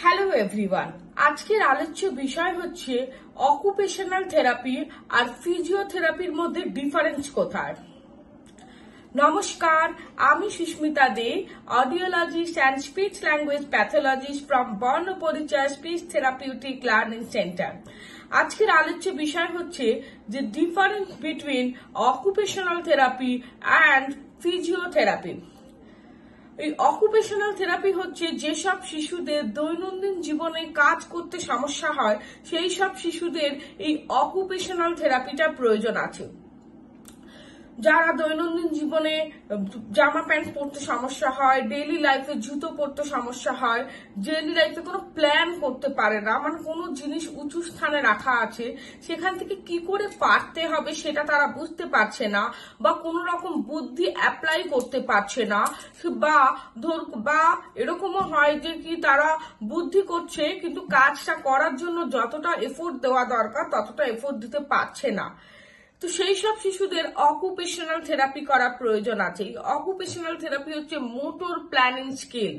Hello everyone, আজকের আলোচ্য বিষয় হচ্ছে অকুপেশনাল থেরাপি আর ফিজিওথেরাপির মধ্যে ডিফারেন্স কোথায়। নমস্কার, আমি Susmita De, audiologist and speech language pathologist from Barnaparichay speech therapeutic learning centre. আজকের আলোচ্য বিষয় হচ্ছে যে difference between occupational therapy and physiotherapy. এই অকুপেশনাল থেরাপি হচ্ছে যেসব শিশুদের দৈনন্দিন জীবনে কাজ করতে সমস্যা হয় সেই সব শিশুদের এই অকুপেশনাল থেরাপিটা প্রয়োজন আছে। যারা দৈনন্দিন জীবনে জামা প্যান্ট পরতে সমস্যা হয়, ডেইলি লাইফে জুতো পরতে সমস্যা হয়, ডেইলি লাইফে কোনো প্ল্যান করতে পারে না, মানে কোনো জিনিস উঁচু স্থানে রাখা আছে সেখান থেকে কি করে পারতে হবে সেটা তারা বুঝতে পারছে না, বা কোনো রকম বুদ্ধি অ্যাপ্লাই করতে পারছে না, বা এরকমও হয় যে কি তারা বুদ্ধি করছে কিন্তু কাজটা করার জন্য যতটা এফোর্ট দেওয়া দরকার ততটা এফোর্ট দিতে পারছে না। তো সেই সব শিশুদের অকুপেশনাল থেরাপি করা প্রয়োজন আছে। অকুপেশনাল থেরাপি হচ্ছে motor planning skill.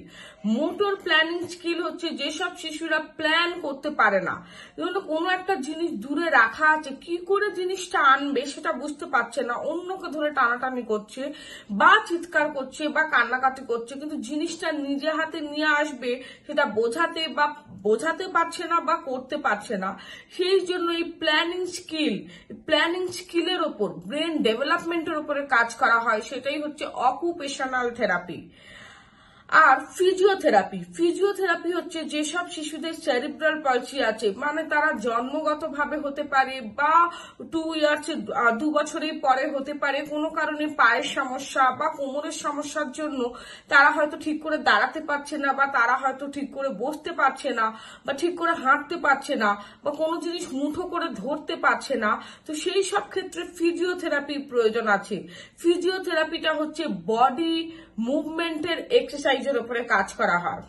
Motor planning skill হচ্ছে যেসব শিশুরা প্ল্যান করতে পারে না, যেমন কোনো একটা জিনিস দূরে রাখা আছে, কি করে জিনিসটা আনবে সেটা বুঝতে পারছে না, অন্যকে ধরে টানাটানি করছে বা চিৎকার করছে বা কান্নাকাটি করছে, কিন্তু জিনিসটা নিজে হাতে নিয়ে আসবে সেটা বোঝাতে পারছে না বা করতে পারছে না। সেই জন্য এই প্ল্যানিং স্কিলের ওপর, ব্রেন ডেভেলপমেন্টের উপরে কাজ করা হয়, সেটাই হচ্ছে অকুপেশনাল থেরাপি। আর ফিজিওথেরাপি হচ্ছে যেসব শিশুদের সেরিব্রাল পলসি আছে, মানে তারা জন্মগতভাবে হতে পারে বা 2 বছরের পরে হতে পারে, কোনো কারণে পায়ের সমস্যা বা কোমরের সমস্যার জন্য তারা হয়তো ঠিক করে দাঁড়াতে পারছে না, বা তারা হয়তো ঠিক করে বসতে পারছে না, বা ঠিক করে হাঁটতে পারছে না, বা কোনো জিনিস মুঠো করে ধরতে পারছে না। তো সেই সব ক্ষেত্রে ফিজিওথেরাপির প্রয়োজন আছে। ফিজিওথেরাপিটা হচ্ছে বডি মুভমেন্টের এক্সারসাইজের উপরে কাজ করা হয়।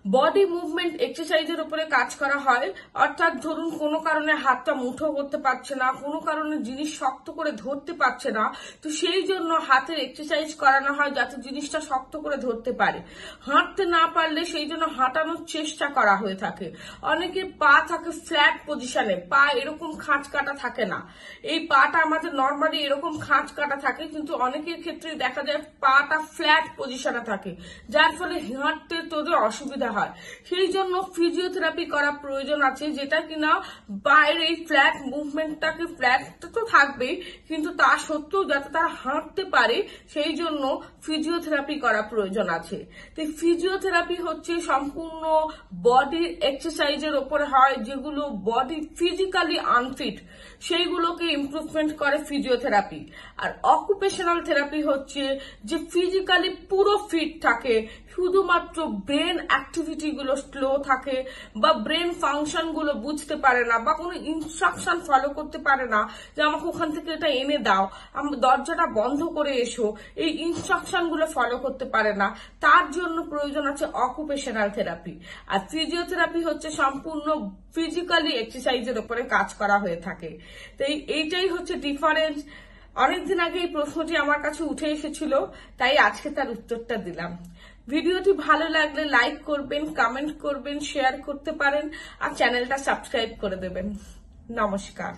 বডি মুভমেন্ট এক্সারসাইজের উপরে কাজ করা হয়, অর্থাৎ ধরুন কোনো কারণে হাতটা মুঠো করতে পারছে না, কোনো কারণে জিনিস শক্ত করে ধরতে পারছে না, তো সেই জন্য হাতের এক্সারসাইজ করানো হয় যাতে জিনিসটা শক্ত করে ধরতে পারে। হাঁটতে না পারলে সেই জন্য হাঁটানোর চেষ্টা করা হয়ে থাকে। অনেকের পা থাকে ফ্ল্যাট পজিশনে, পা এরকম খাঁজ কাটা থাকে না। এই পাটা আমাদের নর্মালি এরকম খাঁজ কাটা থাকে, কিন্তু অনেকের ক্ষেত্রে দেখা যায় পাটা ফ্ল্যাট পজিশনে থাকে, যার ফলে হাঁটতে তোদের অসুবিধা হয়। সেই জন্য ফিজিওথেরাপি করা প্রয়োজন আছে, যেটা কিনা বাইরে এই ফ্ল্যাট মুভমেন্টটাকে, ফ্ল্যাট তো থাকবেই কিন্তু তা সত্ত্বেও যাতে তারা হাঁটতে পারে সেই জন্য ফিজিওথেরাপি করা প্রয়োজন আছে। তো ফিজিওথেরাপি হচ্ছে সম্পূর্ণ বডির এক্সারসাইজের উপরে হয়, যেগুলো বডি ফিজিক্যালি আনফিট সেইগুলোকে ইমপ্রুভমেন্ট করে ফিজিওথেরাপি। আর অকুপেশনাল থেরাপি হচ্ছে যে ফিজিক্যালি পুরো ফিট থাকে, শুধুমাত্র ব্রেন অ্যাক্টিভিটি গুলো স্লো থাকে বা ব্রেন ফাংশন গুলো বুঝতে পারে না, বা কোনো ইনস্ট্রাকশন ফলো করতে পারে না যে আমাকে ওখান থেকে এটা এনে দাও, দরজাটা বন্ধ করে এসো, এই ইনস্ট্রাকশন গুলো ফলো করতে পারে না, তার জন্য প্রয়োজন আছে অকুপেশনাল থেরাপি। আর ফিজিওথেরাপি হচ্ছে সম্পূর্ণ ফিজিক্যালি এক্সারসাইজের উপরে কাজ করা হয়ে থাকে। তো এইটাই হচ্ছে ডিফারেন্স। অনেকদিন আগে এই প্রশ্নটি আমার কাছে উঠে এসেছিল, তাই আজকে তার উত্তরটা দিলাম। ভিডিওটি ভালো লাগলে লাইক করবেন, কমেন্ট করবেন, শেয়ার করতে পারেন আর চ্যানেলটা সাবস্ক্রাইব করে দেবেন। নমস্কার।